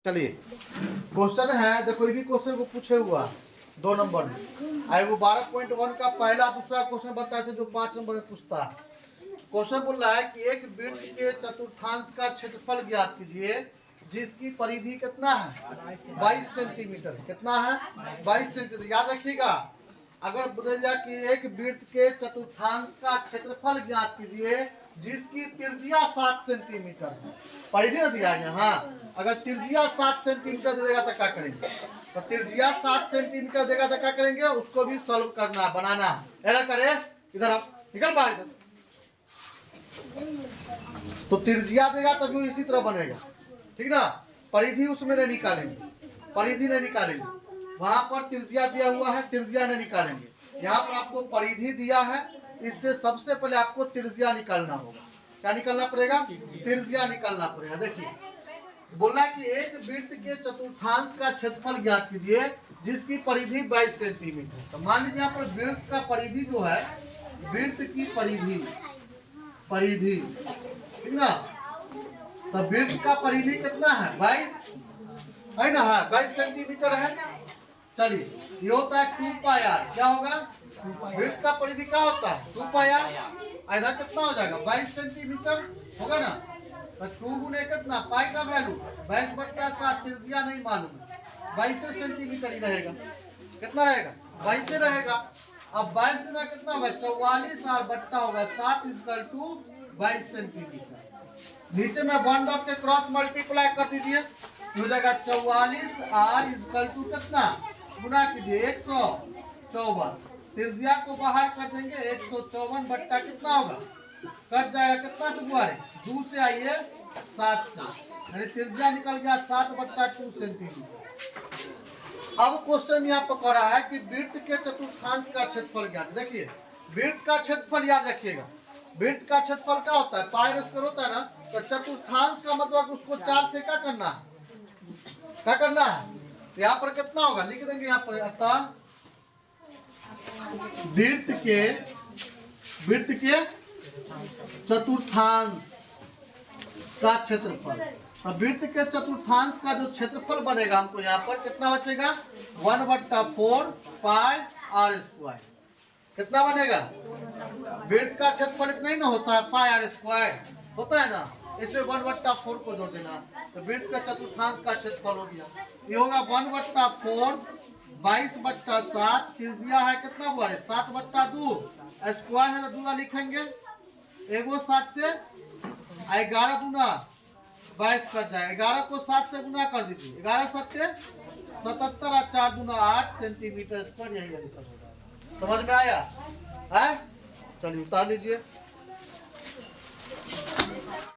चलिए क्वेश्चन है, देखो ये क्वेश्चन को पूछे हुआ 2 नंबर में, वो 12.1 का पहला दूसरा क्वेश्चन बताए थे जो 5 नंबर में पूछता है। क्वेश्चन बोल रहा है कि एक वृत्त के चतुर्थांश का क्षेत्रफल ज्ञात कीजिए जिसकी परिधि कितना है 22 सेंटीमीटर। कितना है 22 सेंटीमीटर। याद रखिएगा, अगर बोला जाए कि एक वृत्त के चतुर्थांश का क्षेत्रफल ज्ञात कीजिए जिसकी त्रिज्या 7 सेंटीमीटर है, परिधि न दिया है। हाँ, अगर त्रिज्या 7 सेंटीमीटर दे देगा तो क्या करेंगे, तो त्रिज्या 7 सेंटीमीटर देगा तो क्या करेंगे, उसको भी सॉल्व करना, बनाना। ऐसा करे, इधर आप निकल बाहर इधर, तो त्रिज्या देगा तो जो इसी तरह बनेगा, ठीक ना। परिधि उसमें नहीं निकालेंगे, परिधि नहीं निकालेंगे, वहां पर त्रिज्या दिया हुआ है, त्रिज्या नहीं निकालेंगे। यहाँ पर आपको परिधि दिया है, इससे सबसे पहले आपको त्रिज्या निकालना होगा। क्या निकालना पड़ेगा, त्रिज्या निकालना पड़ेगा। देखिए बोला कि एक वृत्त के चतुर्थांश का क्षेत्रफल ज्ञात कीजिए जिसकी परिधि 22 सेंटीमीटर। तो मान लीजिए यहाँ पर वृत्त का परिधि जो है, वृत्त की परिधि, परिधि ठीक ना, तो वृत्त का परिधि कितना है 22 है ना, है 22 सेंटीमीटर है। चलिए ये होता है 2 पाई आर। क्या होगा, वृत्त का परिधि क्या होता है 2 पाई आर। इधर कितना हो जाएगा 22 सेंटीमीटर होगा ना, तो 2 गुने कितना पाई का वैल्यू 22/7, त्रिज्या नहीं मालूम है, 22 सेंटीमीटर ही रहेगा। कितना रहेगा 22 रहेगा। अब 22 गुना कितना होगा 44 और बट्टा होगा 7 = 22 सेंटीमीटर। नीचे में 1 डॉट के क्रॉस मल्टीप्लाई कर दीजिए, हो जाएगा 44 r = कितना, गुना कीजिए 154। त्रिज्या को बाहर कर देंगे, 154 बट्टा कितना होगा, कट जाएगा कितना से गुआरे 2 से आइए 7 से, यानी त्रिज्या निकल गया 7/2 सेंटीमीटर। अब क्वेश्चन यहाँ पर कह रहा है कि वृत्त के चतुर्थांश का क्षेत्रफल ज्ञात। देखिए वृत्त का क्षेत्रफल याद रखिएगा, वृत्त का क्षेत्रफल क्या होता है, पाई स्क्वायर होता है ना, तो चतुर्थांश का मतलब उसको 4 से क्या करना है, क्या करना है। यहाँ पर कितना होगा लिख देंगे यहाँ पर, अतः वृत्त के चतुर्थांश का क्षेत्रफल। अब वृत्त के चतुर्थांश का जो क्षेत्रफल बनेगा हमको यहाँ पर कितना बचेगा 1/4 पाई r स्क्वायर। कितना बनेगा, वृत्त का क्षेत्रफल इतना ही ना होता है, पाई r स्क्वायर होता है ना, इसमें 1/4 को जोड़ देना, तो वृत्त का चतुर्थांश का क्षेत्रफल हो गया। ये होगा 1/4 22/7, त्रिज्या है कितना हुआ 7/2, स्क्वायर है तो दूना लिखेंगे, एगो 7 से 11 दूना 22 कट जाए, 11 को 7 से गुना कर दीजिए, 11 7 से 77 और 4 दूना 8 सेंटीमीटर स्क्वायर। यही आंसर होगा। समझ में आया है, चलिए उतार लीजिए।